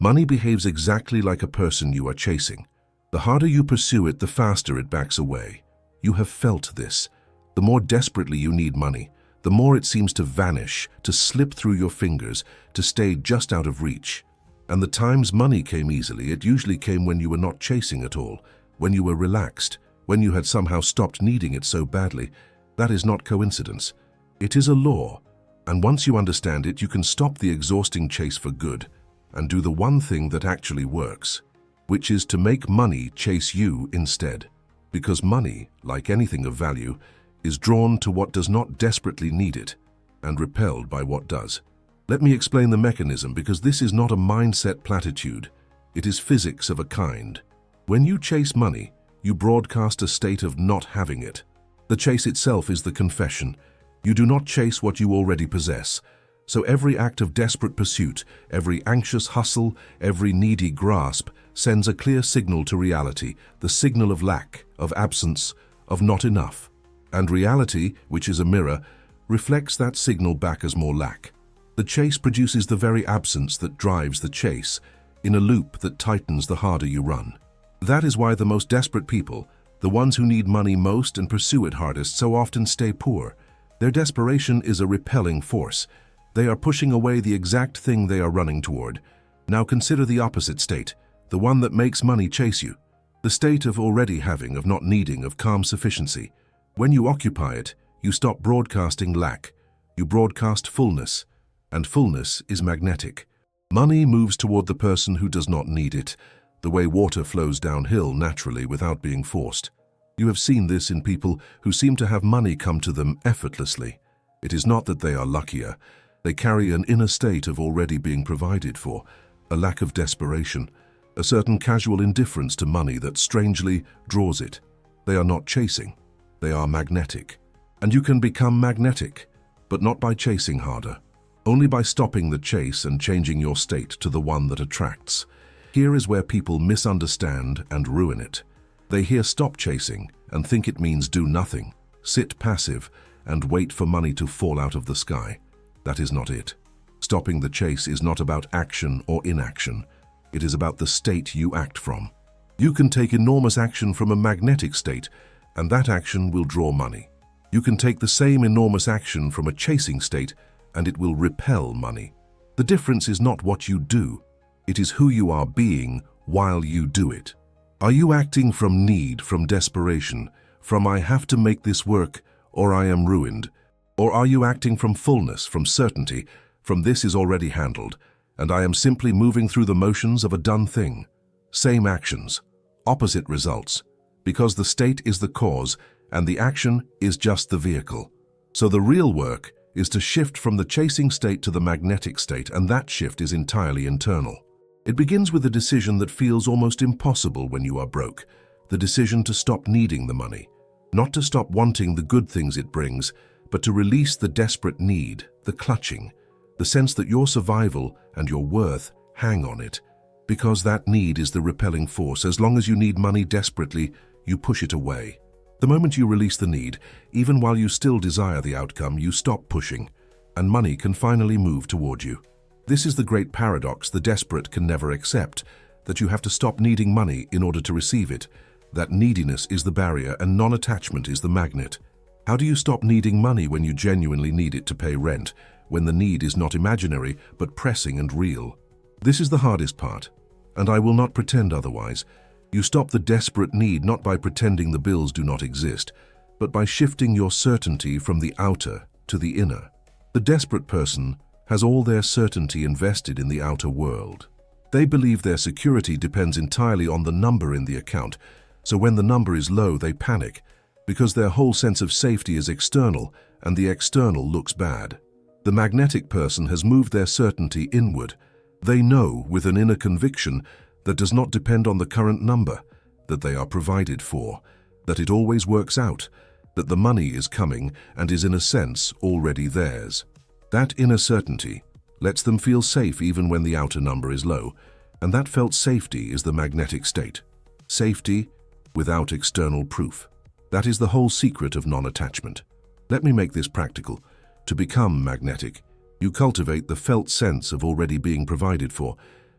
Money behaves exactly like a person you are chasing. The harder you pursue it, the faster it backs away. You have felt this. The more desperately you need money, the more it seems to vanish, to slip through your fingers, to stay just out of reach. And the times money came easily, it usually came when you were not chasing at all, when you were relaxed, when you had somehow stopped needing it so badly. That is not coincidence. It is a law. And once you understand it, you can stop the exhausting chase for good and do the one thing that actually works, which is to make money chase you instead. Because money, like anything of value, is drawn to what does not desperately need it and repelled by what does. Let me explain the mechanism, because this is not a mindset platitude. It is physics of a kind. When you chase money, you broadcast a state of not having it. The chase itself is the confession. You do not chase what you already possess. So every act of desperate pursuit, every anxious hustle, every needy grasp sends a clear signal to reality, the signal of lack, of absence, of not enough. And reality, which is a mirror, reflects that signal back as more lack. The chase produces the very absence that drives the chase, in a loop that tightens the harder you run. That is why the most desperate people, the ones who need money most and pursue it hardest, so often stay poor. Their desperation is a repelling force. They are pushing away the exact thing they are running toward. Now consider the opposite state, the one that makes money chase you. The state of already having, of not needing, of calm sufficiency. When you occupy it, you stop broadcasting lack. You broadcast fullness. And fullness is magnetic. Money moves toward the person who does not need it, the way water flows downhill naturally without being forced. You have seen this in people who seem to have money come to them effortlessly. It is not that they are luckier. They carry an inner state of already being provided for, a lack of desperation, a certain casual indifference to money that strangely draws it. They are not chasing. They are magnetic. And you can become magnetic, but not by chasing harder. Only by stopping the chase and changing your state to the one that attracts. Here is where people misunderstand and ruin it. They hear stop chasing and think it means do nothing, sit passive, and wait for money to fall out of the sky. That is not it. Stopping the chase is not about action or inaction. It is about the state you act from. You can take enormous action from a magnetic state, and that action will draw money. You can take the same enormous action from a chasing state, and it will repel money. The difference is not what you do. It is who you are being while you do it. Are you acting from need, from desperation, from I have to make this work or I am ruined? Or are you acting from fullness, from certainty, from this is already handled, and I am simply moving through the motions of a done thing? Same actions, opposite results, because the state is the cause and the action is just the vehicle. So the real work is to shift from the chasing state to the magnetic state, and that shift is entirely internal. It begins with a decision that feels almost impossible when you are broke, the decision to stop needing the money, not to stop wanting the good things it brings, but to release the desperate need, the clutching, the sense that your survival and your worth hang on it, because that need is the repelling force. As long as you need money desperately, you push it away. The moment you release the need, even while you still desire the outcome, you stop pushing, and money can finally move toward you. This is the great paradox the desperate can never accept, that you have to stop needing money in order to receive it, that neediness is the barrier and non-attachment is the magnet. How do you stop needing money when you genuinely need it to pay rent, when the need is not imaginary but pressing and real? This is the hardest part, and I will not pretend otherwise. You stop the desperate need not by pretending the bills do not exist, but by shifting your certainty from the outer to the inner. The desperate person has all their certainty invested in the outer world. They believe their security depends entirely on the number in the account, so when the number is low, they panic, because their whole sense of safety is external, and the external looks bad. The magnetic person has moved their certainty inward. They know with an inner conviction that does not depend on the current number, that they are provided for, that it always works out, that the money is coming and is in a sense already theirs. That inner certainty lets them feel safe even when the outer number is low, and that felt safety is the magnetic state. Safety without external proof. That is the whole secret of non-attachment. Let me make this practical. To become magnetic, you cultivate the felt sense of already being provided for,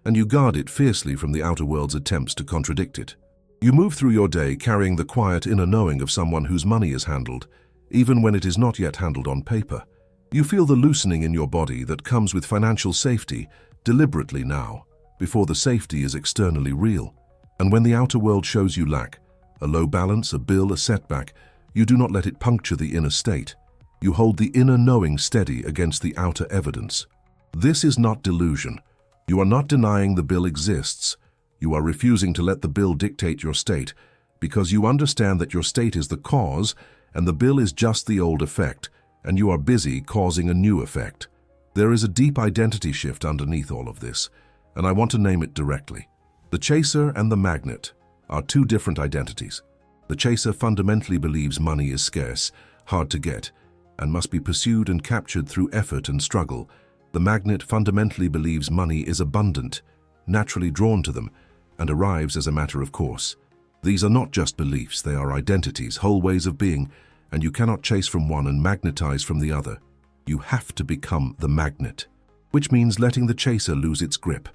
and you guard it fiercely from the outer world's attempts to contradict it. You move through your day carrying the quiet inner knowing of someone whose money is handled, even when it is not yet handled on paper. You feel the loosening in your body that comes with financial safety deliberately now, before the safety is externally real. And when the outer world shows you lack, a low balance, a bill, a setback, you do not let it puncture the inner state. You hold the inner knowing steady against the outer evidence. This is not delusion. You are not denying the bill exists. You are refusing to let the bill dictate your state, because you understand that your state is the cause and the bill is just the old effect, and you are busy causing a new effect. There is a deep identity shift underneath all of this, and I want to name it directly. The chaser and the magnet are two different identities. The chaser fundamentally believes money is scarce, hard to get, and must be pursued and captured through effort and struggle. The magnet fundamentally believes money is abundant, naturally drawn to them, and arrives as a matter of course. These are not just beliefs, they are identities, whole ways of being, and you cannot chase from one and magnetize from the other. You have to become the magnet, which means letting the chaser lose its grip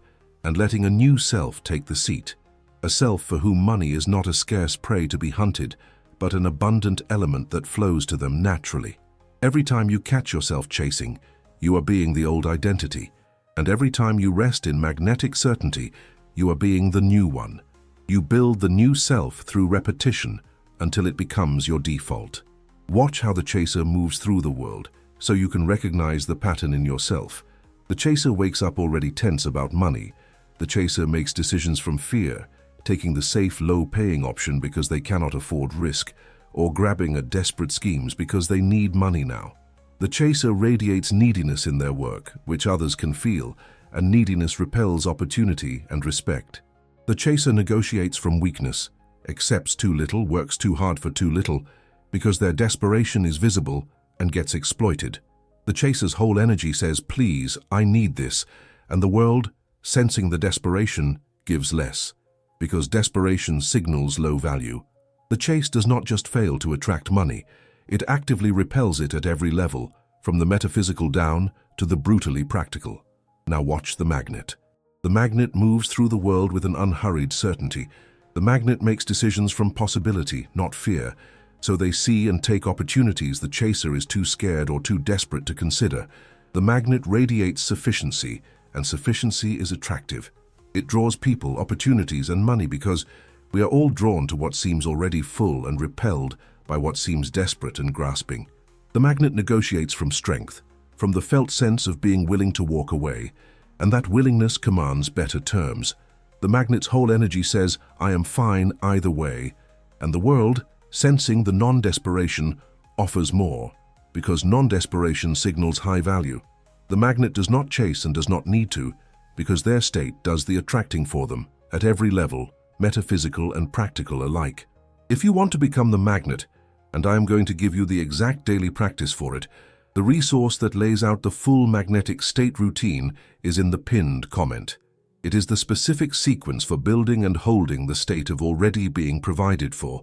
and letting a new self take the seat, a self for whom money is not a scarce prey to be hunted, but an abundant element that flows to them naturally. Every time you catch yourself chasing, you are being the old identity, and every time you rest in magnetic certainty, you are being the new one. You build the new self through repetition until it becomes your default. Watch how the chaser moves through the world so you can recognize the pattern in yourself. The chaser wakes up already tense about money. The chaser makes decisions from fear, taking the safe, low-paying option because they cannot afford risk, or grabbing at desperate schemes because they need money now. The chaser radiates neediness in their work, which others can feel, and neediness repels opportunity and respect. The chaser negotiates from weakness, accepts too little, works too hard for too little, because their desperation is visible and gets exploited. The chaser's whole energy says, "Please, I need this," and the world, sensing the desperation, gives less, because desperation signals low value. The chase does not just fail to attract money, it actively repels it at every level, from the metaphysical down to the brutally practical. Now watch the magnet. The magnet moves through the world with an unhurried certainty. The magnet makes decisions from possibility, not fear, so they see and take opportunities the chaser is too scared or too desperate to consider. The magnet radiates sufficiency, and sufficiency is attractive. It draws people, opportunities, and money because we are all drawn to what seems already full and repelled by what seems desperate and grasping. The magnet negotiates from strength, from the felt sense of being willing to walk away, and that willingness commands better terms. The magnet's whole energy says, "I am fine either way," and the world, sensing the non-desperation, offers more, because non-desperation signals high value. The magnet does not chase and does not need to, because their state does the attracting for them, at every level, metaphysical and practical alike. If you want to become the magnet, and I am going to give you the exact daily practice for it, the resource that lays out the full magnetic state routine is in the pinned comment. It is the specific sequence for building and holding the state of already being provided for,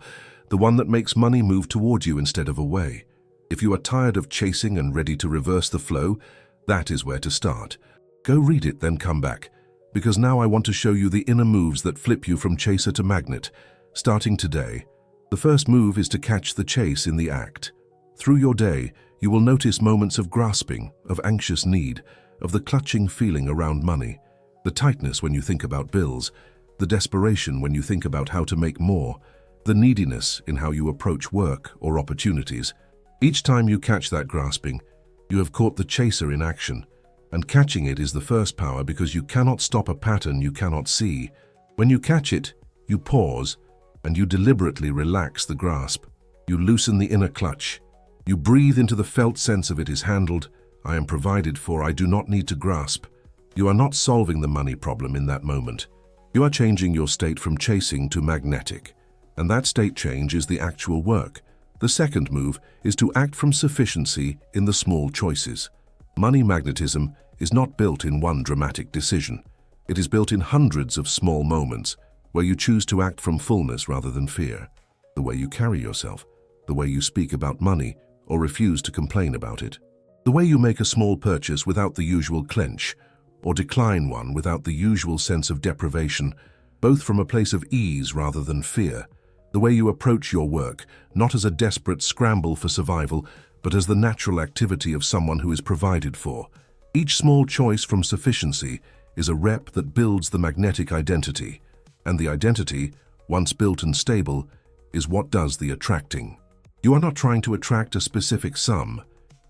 the one that makes money move toward you instead of away. If you are tired of chasing and ready to reverse the flow, that is where to start. Go read it, then come back, because now I want to show you the inner moves that flip you from chaser to magnet, starting today. The first move is to catch the chase in the act. Through your day, you will notice moments of grasping, of anxious need, of the clutching feeling around money, the tightness when you think about bills, the desperation when you think about how to make more, the neediness in how you approach work or opportunities. Each time you catch that grasping, you have caught the chaser in action, and catching it is the first power because you cannot stop a pattern you cannot see. When you catch it, you pause, and you deliberately relax the grasp. You loosen the inner clutch. You breathe into the felt sense of it is handled, I am provided for, I do not need to grasp. You are not solving the money problem in that moment. You are changing your state from chasing to magnetic, and that state change is the actual work. The second move is to act from sufficiency in the small choices. Money magnetism is not built in one dramatic decision. It is built in hundreds of small moments where you choose to act from fullness rather than fear. The way you carry yourself, the way you speak about money or refuse to complain about it, the way you make a small purchase without the usual clench, or decline one without the usual sense of deprivation, both from a place of ease rather than fear. The way you approach your work, not as a desperate scramble for survival, but as the natural activity of someone who is provided for. Each small choice from sufficiency is a rep that builds the magnetic identity, and the identity, once built and stable, is what does the attracting. You are not trying to attract a specific sum.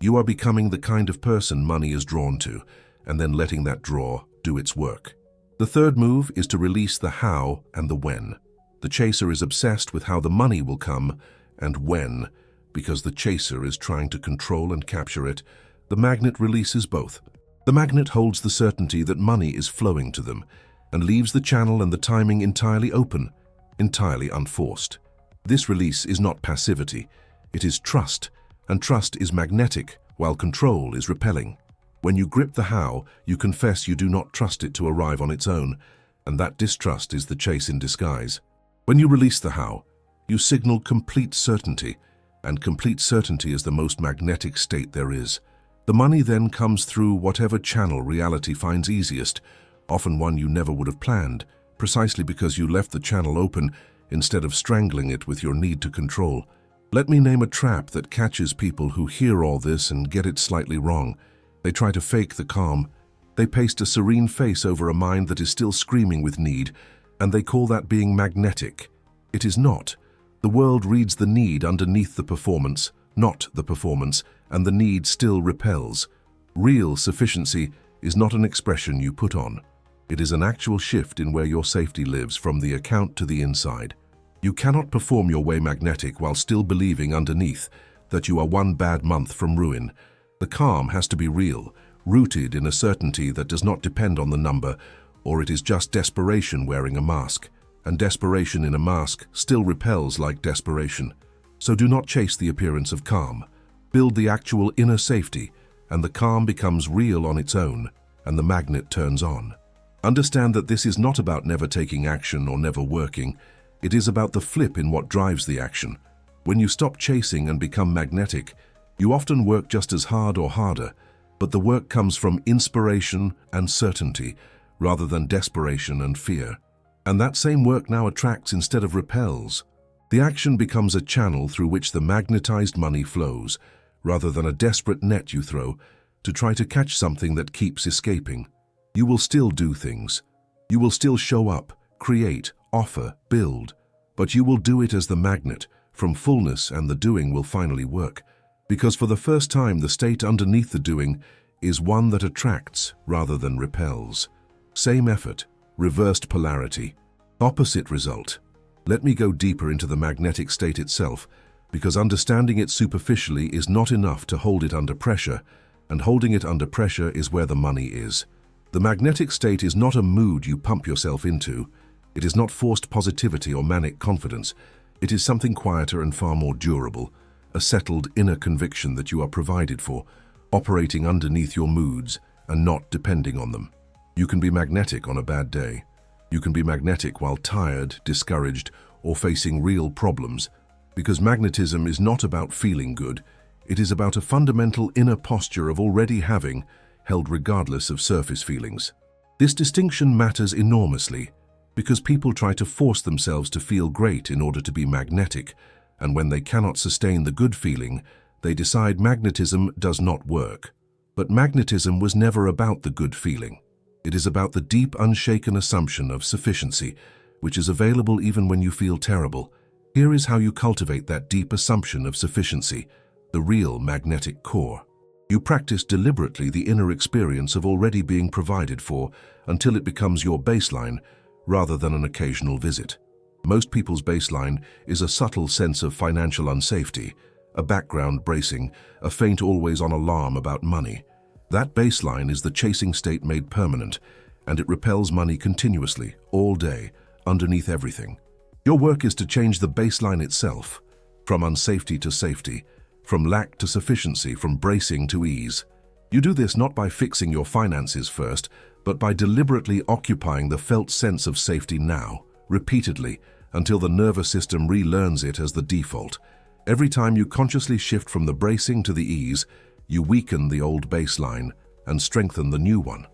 You are becoming the kind of person money is drawn to, and then letting that draw do its work. The third move is to release the how and the when. The chaser is obsessed with how the money will come and when, because the chaser is trying to control and capture it. The magnet releases both. The magnet holds the certainty that money is flowing to them and leaves the channel and the timing entirely open, entirely unforced. This release is not passivity, it is trust, and trust is magnetic while control is repelling. When you grip the how, you confess you do not trust it to arrive on its own, and that distrust is the chase in disguise. When you release the how, you signal complete certainty, and complete certainty is the most magnetic state there is. The money then comes through whatever channel reality finds easiest, often one you never would have planned, precisely because you left the channel open instead of strangling it with your need to control. Let me name a trap that catches people who hear all this and get it slightly wrong. They try to fake the calm. They paste a serene face over a mind that is still screaming with need, and they call that being magnetic. It is not. The world reads the need underneath the performance, not the performance, and the need still repels. Real sufficiency is not an expression you put on. It is an actual shift in where your safety lives from the account to the inside. You cannot perform your way magnetic while still believing underneath that you are one bad month from ruin. The calm has to be real, rooted in a certainty that does not depend on the number, or it is just desperation wearing a mask, and desperation in a mask still repels like desperation. So do not chase the appearance of calm. Build the actual inner safety, and the calm becomes real on its own, and the magnet turns on. Understand that this is not about never taking action or never working. It is about the flip in what drives the action. When you stop chasing and become magnetic, you often work just as hard or harder, but the work comes from inspiration and certainty, rather than desperation and fear. And that same work now attracts instead of repels. The action becomes a channel through which the magnetized money flows, rather than a desperate net you throw to try to catch something that keeps escaping. You will still do things. You will still show up, create, offer, build, but you will do it as the magnet, from fullness, and the doing will finally work. Because for the first time, the state underneath the doing is one that attracts rather than repels. Same effort, reversed polarity, opposite result. Let me go deeper into the magnetic state itself, because understanding it superficially is not enough to hold it under pressure, and holding it under pressure is where the money is. The magnetic state is not a mood you pump yourself into. It is not forced positivity or manic confidence. It is something quieter and far more durable, a settled inner conviction that you are provided for, operating underneath your moods and not depending on them. You can be magnetic on a bad day. You can be magnetic while tired, discouraged, or facing real problems, because magnetism is not about feeling good. It is about a fundamental inner posture of already having, held regardless of surface feelings. This distinction matters enormously, because people try to force themselves to feel great in order to be magnetic, and when they cannot sustain the good feeling, they decide magnetism does not work. But magnetism was never about the good feeling. It is about the deep, unshaken assumption of sufficiency, which is available even when you feel terrible. Here is how you cultivate that deep assumption of sufficiency, the real magnetic core. You practice deliberately the inner experience of already being provided for until it becomes your baseline rather than an occasional visit. Most people's baseline is a subtle sense of financial unsafety, a background bracing, a faint always-on alarm about money. That baseline is the chasing state made permanent, and it repels money continuously, all day, underneath everything. Your work is to change the baseline itself, from unsafety to safety, from lack to sufficiency, from bracing to ease. You do this not by fixing your finances first, but by deliberately occupying the felt sense of safety now, repeatedly, until the nervous system relearns it as the default. Every time you consciously shift from the bracing to the ease, you weaken the old baseline and strengthen the new one.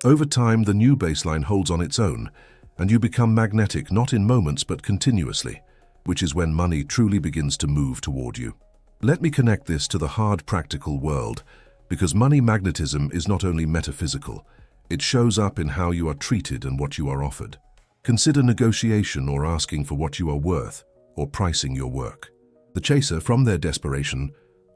Over time, the new baseline holds on its own, and you become magnetic not in moments but continuously, which is when money truly begins to move toward you. Let me connect this to the hard practical world, because money magnetism is not only metaphysical, it shows up in how you are treated and what you are offered. Consider negotiation or asking for what you are worth, or pricing your work. The chaser, from their desperation,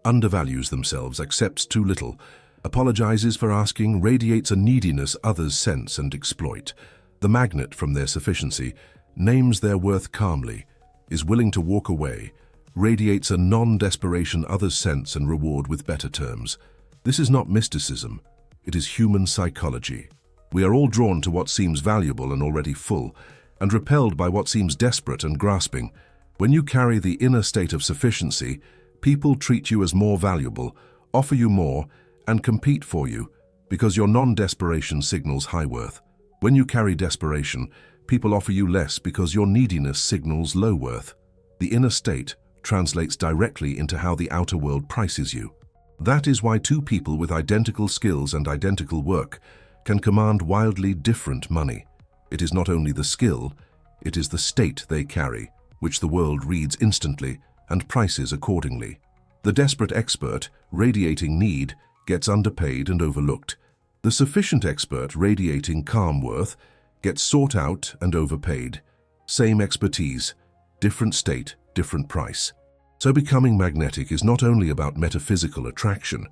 undervalues themselves, accepts too little, apologizes for asking, radiates a neediness others sense and exploit. The magnet, from their sufficiency, names their worth calmly, is willing to walk away, radiates a non-desperation others sense and reward with better terms. This is not mysticism, it is human psychology. We are all drawn to what seems valuable and already full, and repelled by what seems desperate and grasping. When you carry the inner state of sufficiency, people treat you as more valuable, offer you more, and compete for you, because your non-desperation signals high worth. When you carry desperation, people offer you less because your neediness signals low worth. The inner state translates directly into how the outer world prices you. That is why two people with identical skills and identical work can command wildly different money. It is not only the skill, it is the state they carry, which the world reads instantly and prices accordingly. The desperate expert, radiating need, gets underpaid and overlooked. The sufficient expert, radiating calm worth, gets sought out and overpaid. Same expertise, different state, different price. So becoming magnetic is not only about metaphysical attraction,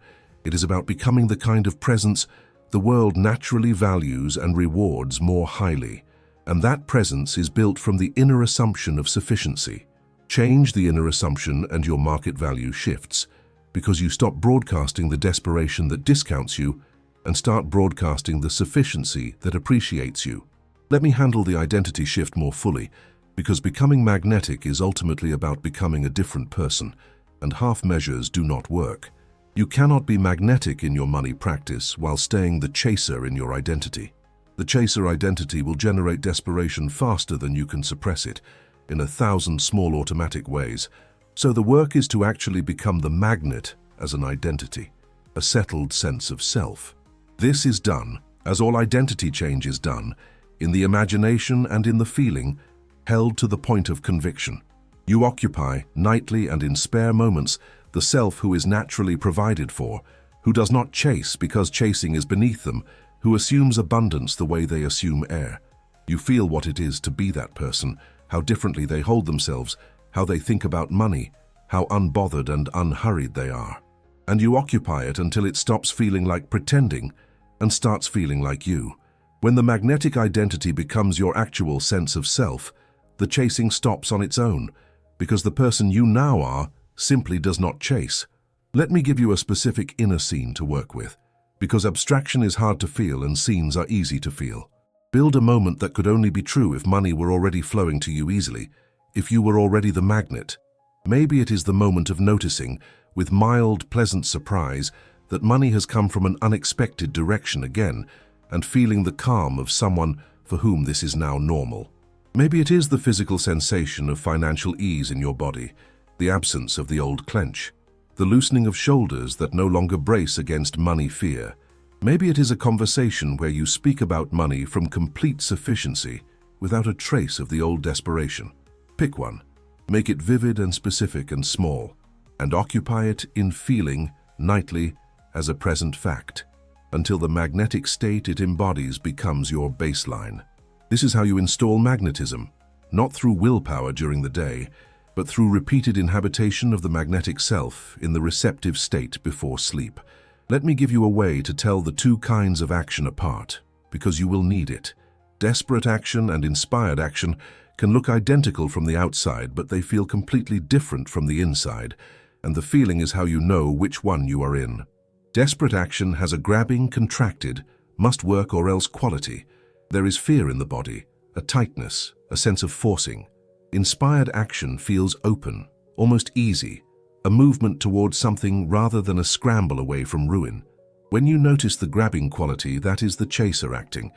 it is about becoming the kind of presence the world naturally values and rewards more highly. And that presence is built from the inner assumption of sufficiency. Change the inner assumption and your market value shifts, because you stop broadcasting the desperation that discounts you and start broadcasting the sufficiency that appreciates you. Let me handle the identity shift more fully, because becoming magnetic is ultimately about becoming a different person, and half measures do not work. You cannot be magnetic in your money practice while staying the chaser in your identity. The chaser identity will generate desperation faster than you can suppress it, in 1,000 small automatic ways. So the work is to actually become the magnet as an identity, a settled sense of self. This is done, as all identity change is done, in the imagination and in the feeling, held to the point of conviction. You occupy, nightly and in spare moments, the self who is naturally provided for, who does not chase because chasing is beneath them, who assumes abundance the way they assume air. You feel what it is to be that person, how differently they hold themselves, how they think about money, how unbothered and unhurried they are. And you occupy it until it stops feeling like pretending and starts feeling like you. When the magnetic identity becomes your actual sense of self, the chasing stops on its own, because the person you now are simply does not chase. Let me give you a specific inner scene to work with, because abstraction is hard to feel and scenes are easy to feel. Build a moment that could only be true if money were already flowing to you easily, if you were already the magnet. Maybe it is the moment of noticing, with mild, pleasant surprise, that money has come from an unexpected direction again, and feeling the calm of someone for whom this is now normal. Maybe it is the physical sensation of financial ease in your body, the absence of the old clench, the loosening of shoulders that no longer brace against money fear. Maybe it is a conversation where you speak about money from complete sufficiency, without a trace of the old desperation. Pick one, make it vivid and specific and small, and occupy it in feeling, nightly, as a present fact, until the magnetic state it embodies becomes your baseline. This is how you install magnetism, not through willpower during the day, but through repeated inhabitation of the magnetic self in the receptive state before sleep. Let me give you a way to tell the two kinds of action apart, because you will need it. Desperate action and inspired action can look identical from the outside, but they feel completely different from the inside, and the feeling is how you know which one you are in. Desperate action has a grabbing, contracted, must work or else quality. There is fear in the body, a tightness, a sense of forcing. Inspired action feels open, almost easy, a movement towards something rather than a scramble away from ruin. When you notice the grabbing quality, that is the chaser acting,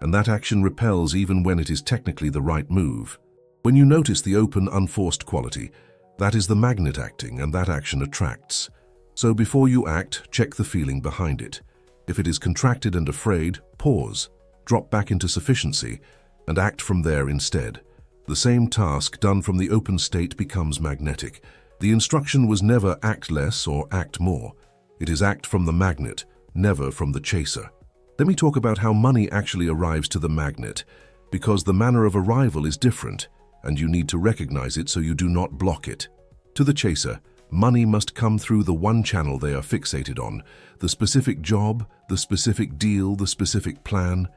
and that action repels even when it is technically the right move. When you notice the open, unforced quality, that is the magnet acting, and that action attracts. So before you act, check the feeling behind it. If it is contracted and afraid, pause. drop back into sufficiency, and act from there instead. The same task done from the open state becomes magnetic. The instruction was never act less or act more. It is act from the magnet, never from the chaser. Let me talk about how money actually arrives to the magnet, because the manner of arrival is different, and you need to recognize it so you do not block it. To the chaser, money must come through the one channel they are fixated on, the specific job, the specific deal, the specific plan,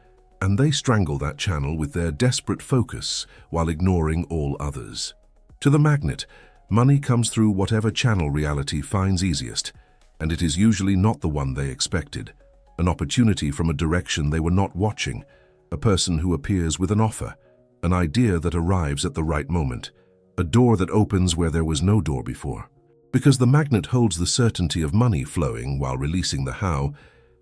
and they strangle that channel with their desperate focus while ignoring all others. To the magnet, money comes through whatever channel reality finds easiest, and it is usually not the one they expected. An opportunity from a direction they were not watching, a person who appears with an offer, an idea that arrives at the right moment, a door that opens where there was no door before. Because the magnet holds the certainty of money flowing while releasing the how,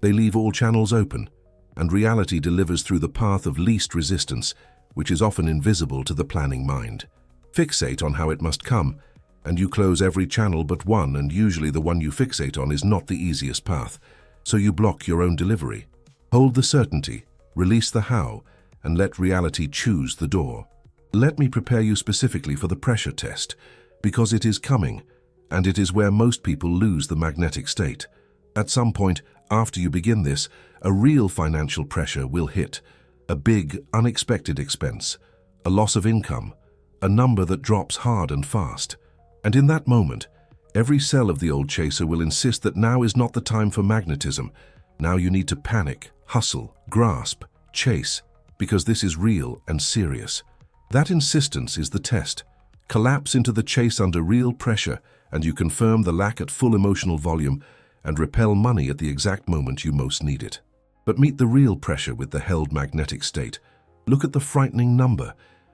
they leave all channels open, and reality delivers through the path of least resistance, which is often invisible to the planning mind. Fixate on how it must come, and you close every channel but one, and usually the one you fixate on is not the easiest path, so you block your own delivery. Hold the certainty, release the how, and let reality choose the door. Let me prepare you specifically for the pressure test, because it is coming, and it is where most people lose the magnetic state. At some point after you begin this, a real financial pressure will hit, a big, unexpected expense, a loss of income, a number that drops hard and fast. And in that moment, every cell of the old chaser will insist that now is not the time for magnetism. Now you need to panic, hustle, grasp, chase, because this is real and serious. That insistence is the test. Collapse into the chase under real pressure, and you confirm the lack at full emotional volume and repel money at the exact moment you most need it. But meet the real pressure with the held magnetic state. Look at the frightening number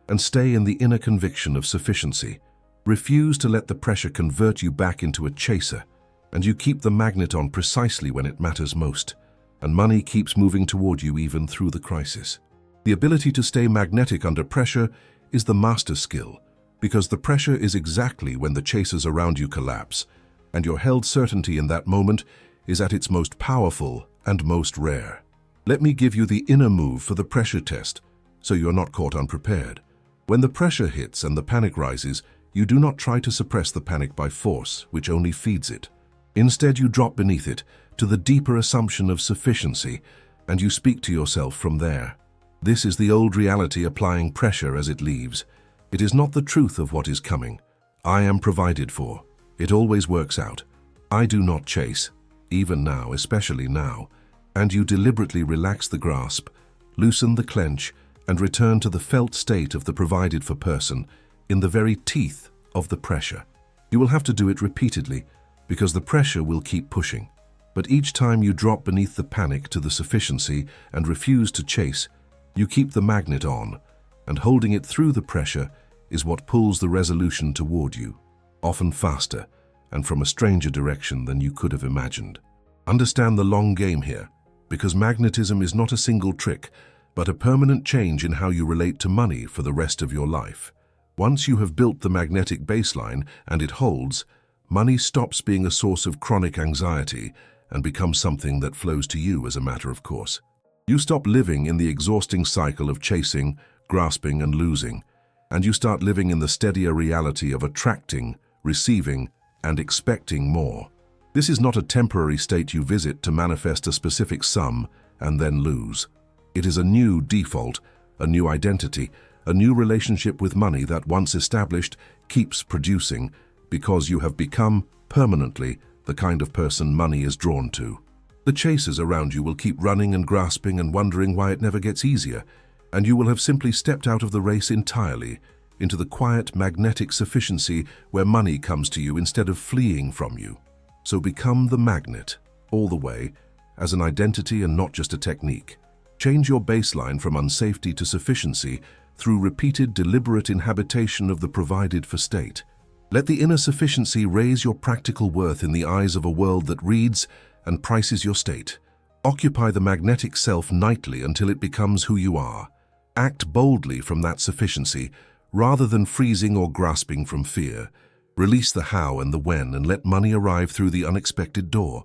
and stay in the inner conviction of sufficiency. Refuse to let the pressure convert you back into a chaser, and you keep the magnet on precisely when it matters most, and money keeps moving toward you even through the crisis. The ability to stay magnetic under pressure is the master skill, because the pressure is exactly when the chasers around you collapse, and your held certainty in that moment is at its most powerful and most rare. Let me give you the inner move for the pressure test, so you're not caught unprepared. When the pressure hits and the panic rises, you do not try to suppress the panic by force, which only feeds it. Instead, you drop beneath it to the deeper assumption of sufficiency, and you speak to yourself from there. This is the old reality applying pressure as it leaves. It is not the truth of what is coming. I am provided for. It always works out. I do not chase, even now, especially now. And you deliberately relax the grasp, loosen the clench, and return to the felt state of the provided for person in the very teeth of the pressure. You will have to do it repeatedly because the pressure will keep pushing. But each time you drop beneath the panic to the sufficiency and refuse to chase, you keep the magnet on, and holding it through the pressure is what pulls the resolution toward you, often faster and from a stranger direction than you could have imagined. Understand the long game here, because magnetism is not a single trick, but a permanent change in how you relate to money for the rest of your life. Once you have built the magnetic baseline and it holds, money stops being a source of chronic anxiety and becomes something that flows to you as a matter of course. You stop living in the exhausting cycle of chasing, grasping, and losing, and you start living in the steadier reality of attracting, receiving, and expecting more. This is not a temporary state you visit to manifest a specific sum and then lose. It is a new default, a new identity, a new relationship with money that, once established, keeps producing because you have become, permanently, the kind of person money is drawn to. The chasers around you will keep running and grasping and wondering why it never gets easier, and you will have simply stepped out of the race entirely, into the quiet, magnetic sufficiency where money comes to you instead of fleeing from you. So become the magnet, all the way, as an identity and not just a technique. Change your baseline from unsafety to sufficiency through repeated, deliberate inhabitation of the provided-for state. Let the inner sufficiency raise your practical worth in the eyes of a world that reads and prices your state. Occupy the magnetic self nightly until it becomes who you are. Act boldly from that sufficiency, rather than freezing or grasping from fear. Release the how and the when and let money arrive through the unexpected door.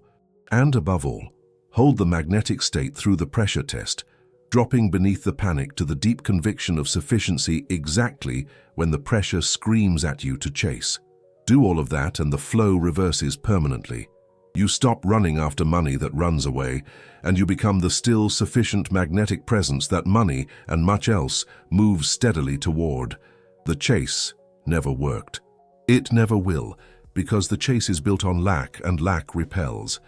And above all, hold the magnetic state through the pressure test. dropping beneath the panic to the deep conviction of sufficiency exactly when the pressure screams at you to chase. Do all of that and the flow reverses permanently. You stop running after money that runs away, and you become the still sufficient magnetic presence that money and much else moves steadily toward. The chase never worked. It never will, because the chase is built on lack, and lack repels.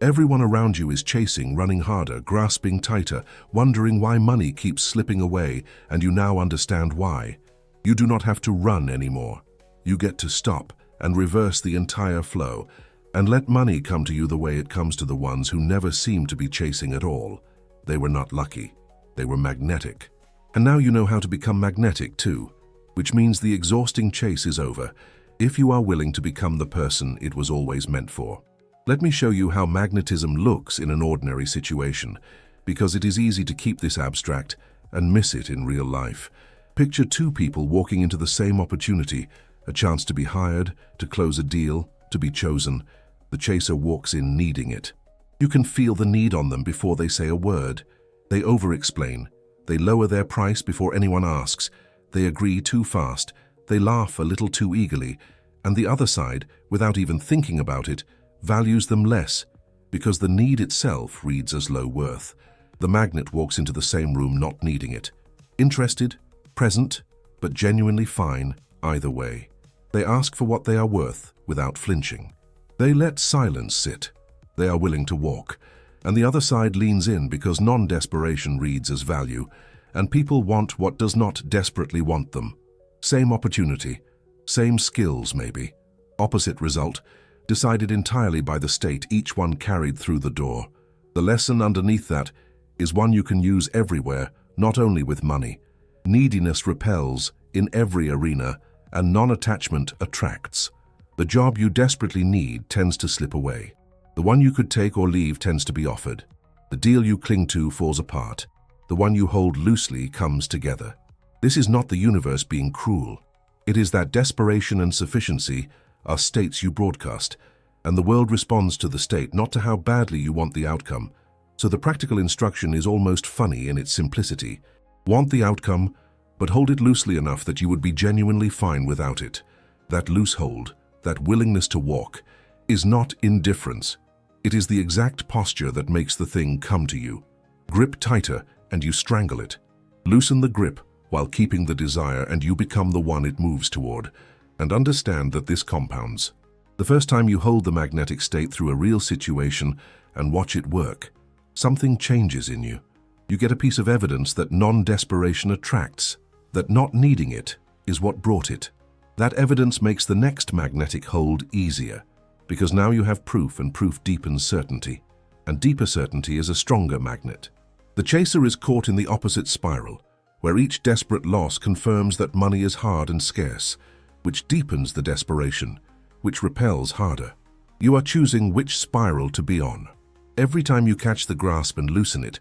Everyone around you is chasing, running harder, grasping tighter, wondering why money keeps slipping away, and you now understand why. You do not have to run anymore. You get to stop and reverse the entire flow, and let money come to you the way it comes to the ones who never seem to be chasing at all. They were not lucky. They were magnetic. And now you know how to become magnetic too, which means the exhausting chase is over, if you are willing to become the person it was always meant for. Let me show you how magnetism looks in an ordinary situation, because it is easy to keep this abstract and miss it in real life. Picture two people walking into the same opportunity, a chance to be hired, to close a deal, to be chosen. The chaser walks in needing it. You can feel the need on them before they say a word. They over-explain. They lower their price before anyone asks. They agree too fast. They laugh a little too eagerly. And the other side, without even thinking about it, values them less, because the need itself reads as low worth. The magnet walks into the same room not needing it. Interested, present, but genuinely fine either way. They ask for what they are worth without flinching. They let silence sit. They are willing to walk. And the other side leans in because non-desperation reads as value, and people want what does not desperately want them. Same opportunity, same skills maybe. Opposite result, decided entirely by the state each one carried through the door. The lesson underneath that is one you can use everywhere, not only with money. Neediness repels in every arena, and non-attachment attracts. The job you desperately need tends to slip away. The one you could take or leave tends to be offered. The deal you cling to falls apart. The one you hold loosely comes together. This is not the universe being cruel. It is that desperation and sufficiency are states you broadcast, and the world responds to the state, not to how badly you want the outcome. So the practical instruction is almost funny in its simplicity. Want the outcome, but hold it loosely enough that you would be genuinely fine without it. That loose hold, that willingness to walk, is not indifference. It is the exact posture that makes the thing come to you. Grip tighter and you strangle it. Loosen the grip while keeping the desire, and you become the one it moves toward. And understand that this compounds. The first time you hold the magnetic state through a real situation and watch it work, something changes in you. You get a piece of evidence that non-desperation attracts, that not needing it is what brought it. That evidence makes the next magnetic hold easier, because now you have proof, and proof deepens certainty, and deeper certainty is a stronger magnet. The chaser is caught in the opposite spiral, where each desperate loss confirms that money is hard and scarce, which deepens the desperation, which repels harder. You are choosing which spiral to be on. Every time you catch the grasp and loosen it,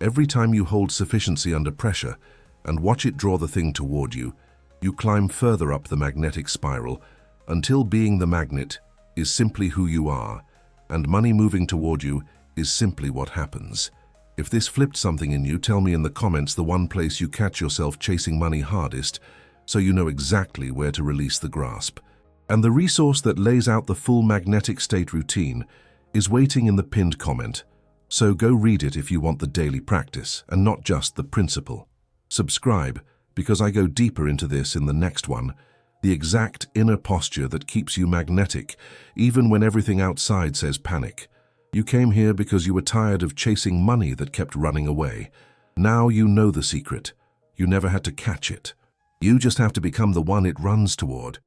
every time you hold sufficiency under pressure and watch it draw the thing toward you, you climb further up the magnetic spiral until being the magnet is simply who you are, and money moving toward you is simply what happens. If this flipped something in you, tell me in the comments the one place you catch yourself chasing money hardest, so you know exactly where to release the grasp. And the resource that lays out the full magnetic state routine is waiting in the pinned comment, so go read it if you want the daily practice and not just the principle. Subscribe, because I go deeper into this in the next one, the exact inner posture that keeps you magnetic, even when everything outside says panic. You came here because you were tired of chasing money that kept running away. Now you know the secret. You never had to catch it. You just have to become the one it runs toward.